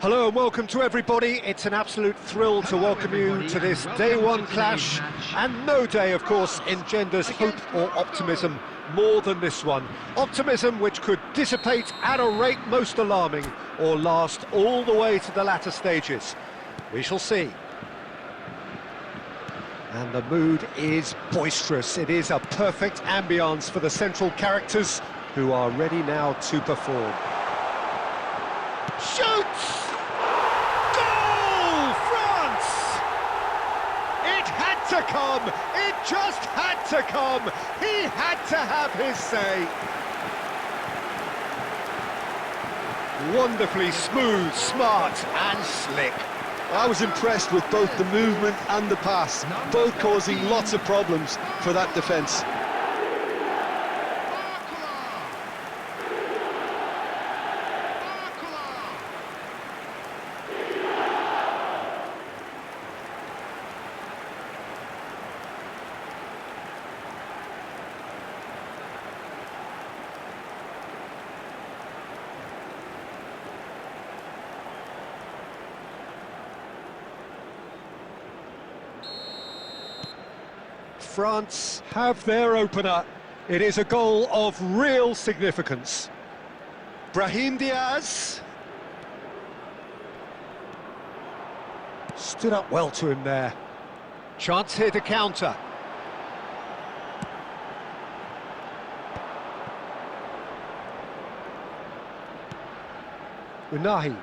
Hello and welcome to everybody. It's an absolute thrill to welcome you to this day one clash, and no day, of course, engenders hope or optimism more than this one. Optimism which could dissipate at a rate most alarming or last all the way to the latter stages. We shall see. And the mood is boisterous. It is a perfect ambience for the central characters who are ready now to perform. Shoots! Goal! France! It had to come! It just had to come! He had to have his say! Wonderfully smooth, smart and slick. I was impressed with both the movement and the pass, both causing lots of problems for that defence. France have their opener. It is a goal of real significance. Brahim Diaz stood up well to him there. Chance here to counter. Unahi.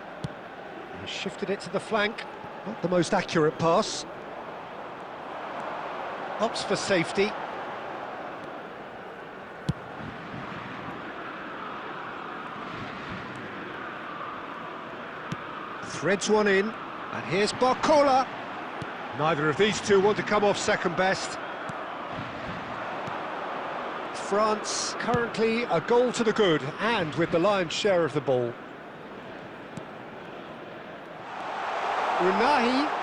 He shifted it to the flank. Not the most accurate pass. Opts for safety. Threads one in, and here's Barcola. Neither of these two want to come off second best. France currently a goal to the good, and with the lion's share of the ball. Unahi.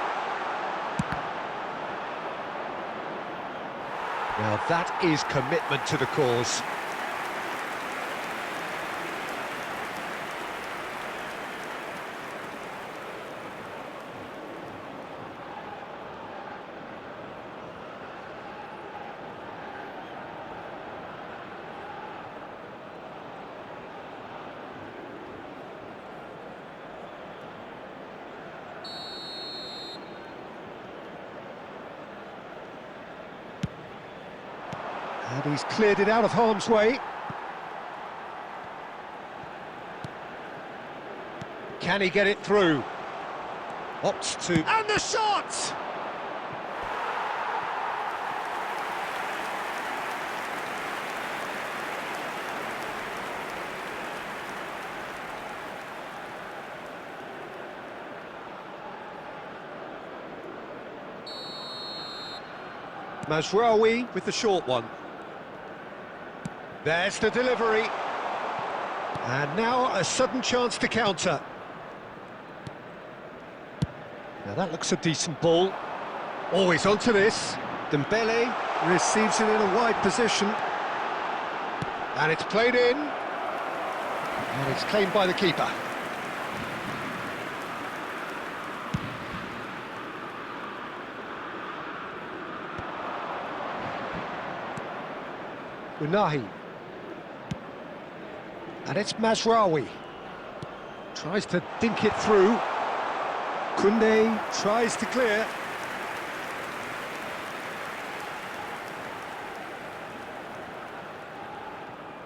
Now that is commitment to the cause. And he's cleared it out of harm's way. Can he get it through? Opts to... And the shot! Mazraoui with the short one. There's the delivery. And now a sudden chance to counter. Now that looks a decent ball. Always onto this. Dembele receives it in a wide position. And it's played in. And it's claimed by the keeper. Unahi. And it's Mazraoui. Tries to dink it through. Koundé tries to clear.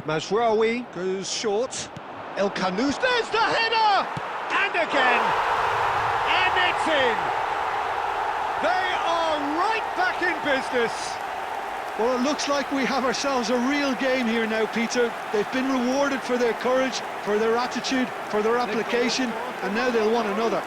Mazraoui goes short. El Khanous, there's the header! And again! And it's in! They are right back in business! Well, it looks like we have ourselves a real game here now, Peter. They've been rewarded for their courage, for their attitude, for their application, and now they'll want another.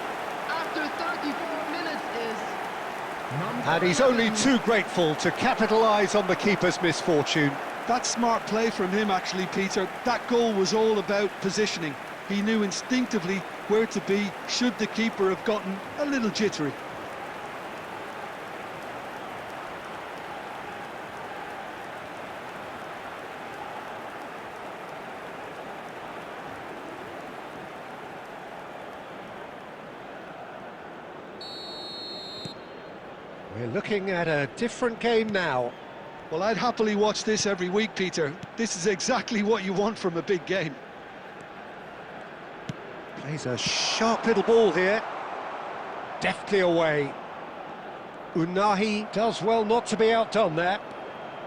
After 34 minutes is... And he's only too grateful to capitalise on the keeper's misfortune. That's smart play from him, actually, Peter. That goal was all about positioning. He knew instinctively where to be should the keeper have gotten a little jittery. We're looking at a different game now. Well, I'd happily watch this every week, Peter. This is exactly what you want from a big game. Plays a sharp little ball here. Deftly away. Unahi does well not to be outdone there.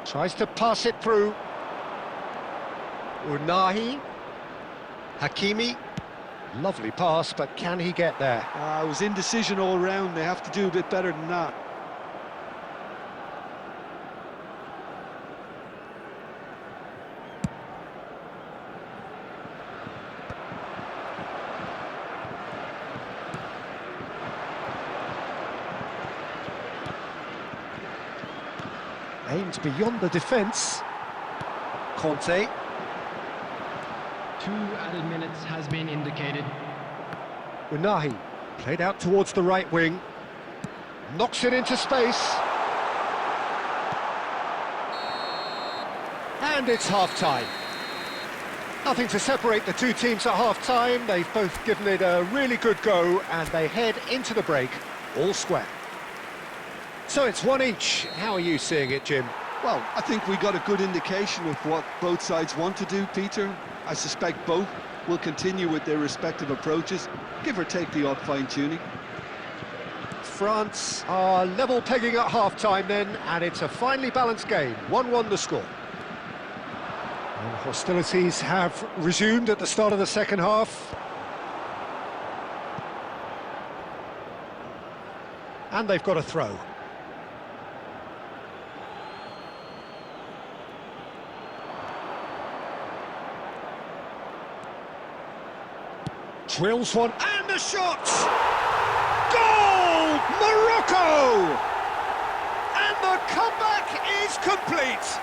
Tries to pass it through. Unahi. Hakimi. Lovely pass, but can he get there? It was indecision all round. They have to do a bit better than that. Aimed beyond the defence. Conte. 2 added minutes has been indicated. Unahi played out towards the right wing. Knocks it into space. And it's half-time. Nothing to separate the two teams at half-time. They've both given it a really good go, and they head into the break all square. So it's one each. How are you seeing it, Jim? Well, I think we got a good indication of what both sides want to do, Peter. I suspect both will continue with their respective approaches, give or take the odd fine-tuning. France are level pegging at half-time then, and it's a finely balanced game. 1-1 the score. And hostilities have resumed at the start of the second half. And they've got a throw. Drills one, and the shot! Goal! Morocco! And the comeback is complete!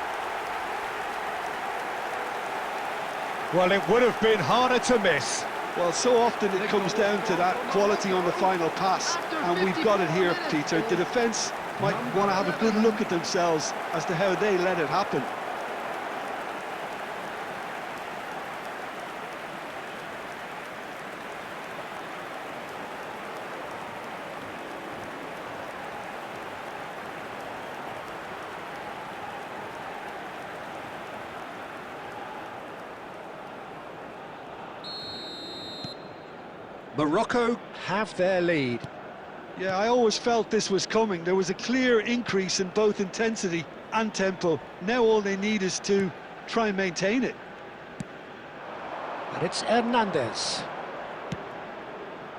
Well, it would have been harder to miss. Well, so often it comes down to that quality on the final pass, and we've got it here, Peter. The defence might want to have a good look at themselves as to how they let it happen. Morocco have their lead. Yeah, I always felt this was coming. There was a clear increase in both intensity and tempo. Now all they need is to try and maintain it. And it's Hernandez.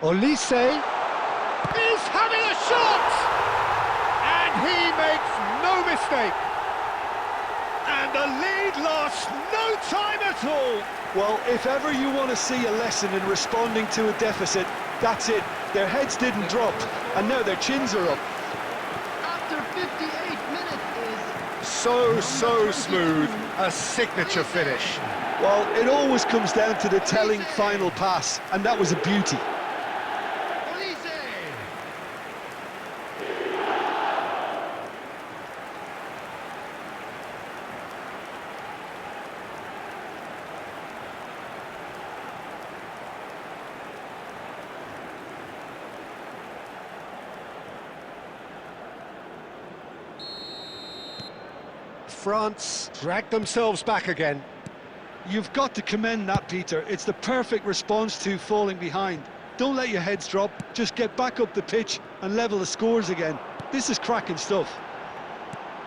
Olise is having a shot! And he makes no mistake. And the lead lasts no time at all. Well, if ever you want to see a lesson in responding to a deficit, that's it. Their heads didn't drop, and now their chins are up. After 58 minutes is... So smooth, a signature finish. Well, it always comes down to the telling final pass, and that was a beauty. France drag themselves back again. You've got to commend that, Peter. It's the perfect response to falling behind. Don't let your heads drop, just get back up the pitch and level the scores again. This is cracking stuff.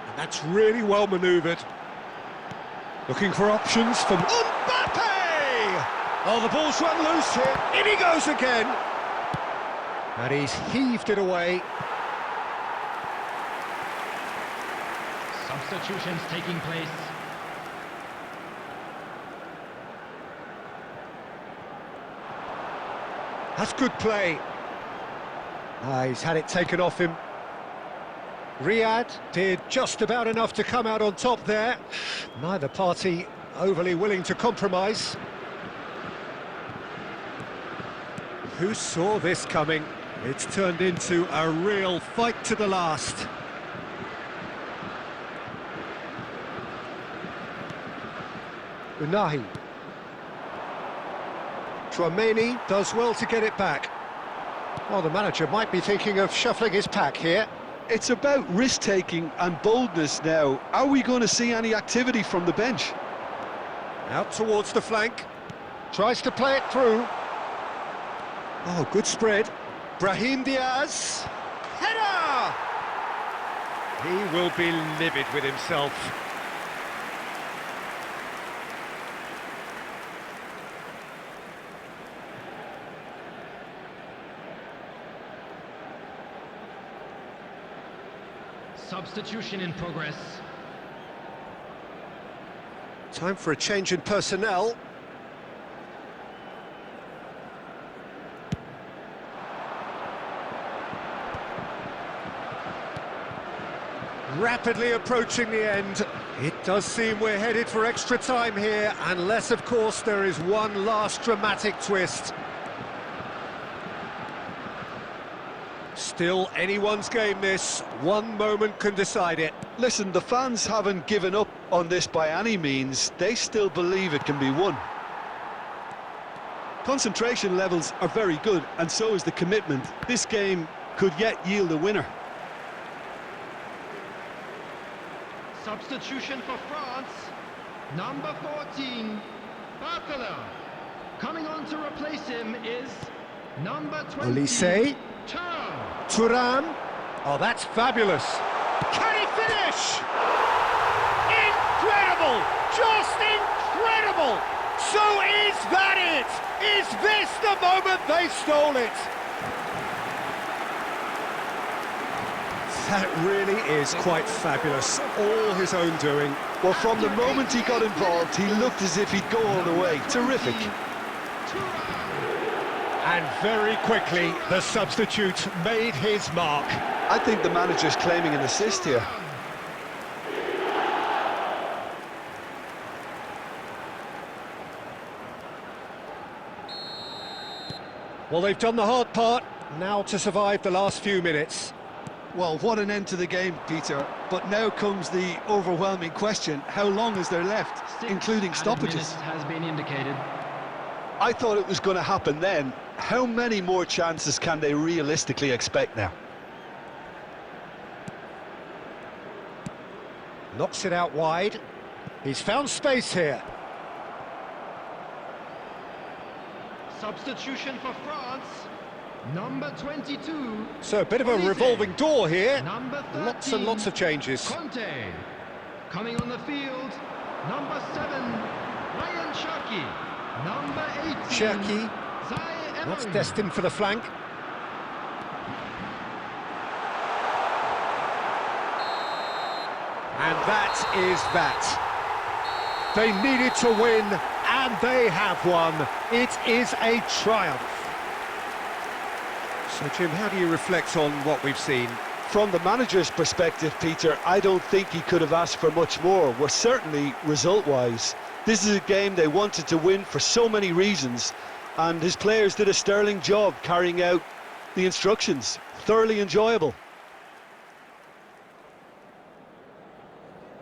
And that's really well manoeuvred. Looking for options from Mbappe! Oh, the ball's run loose here. In he goes again. And he's heaved it away. Substitutions taking place. That's good play. He's had it taken off him. Riyad did just about enough to come out on top there. Neither party overly willing to compromise. Who saw this coming? It's turned into a real fight to the last. Unahi. Tchouaméni does well to get it back. Well, the manager might be thinking of shuffling his pack here. It's about risk-taking and boldness now. Are we going to see any activity from the bench? Out towards the flank. Tries to play it through. Oh, good spread. Brahim Diaz. Header! He will be livid with himself. Substitution in progress. Time for a change in personnel. Rapidly approaching the end. It does seem we're headed for extra time here, unless, of course, there is one last dramatic twist. Still anyone's game, this. One moment can decide it. Listen, the fans haven't given up on this by any means. They still believe it can be won. Concentration levels are very good, and so is the commitment. This game could yet yield a winner. Substitution for France. Number 14, Barthelin. Coming on to replace him is number 20. Olise. Thuram. Oh, that's fabulous. Can he finish? Incredible! Just incredible! So is that it? Is this the moment they stole it? That really is quite fabulous. All his own doing. Well, from the moment he got involved, he looked as if he'd go all the way. Terrific. And very quickly, the substitute made his mark. I think the manager's claiming an assist here. Well, they've done the hard part. Now to survive the last few minutes. Well, what an end to the game, Peter. But now comes the overwhelming question. How long is there left, including stoppages? Has been indicated. I thought it was going to happen then. How many more chances can they realistically expect now? Knocks it out wide. He's found space here. Substitution for France. Number 22. So a bit of a revolving door here. Number 13, lots and lots of changes. Conte. Coming on the field. Number 7, Ryan Cherki. Number 18. Cherki. Zai That's Emery. destined for the flank. And that is that. They needed to win, and they have won. It is a triumph. So, Jim, how do you reflect on what we've seen? From the manager's perspective, Peter, I don't think he could have asked for much more. Well, certainly result-wise. This is a game they wanted to win for so many reasons, and his players did a sterling job carrying out the instructions. Thoroughly enjoyable.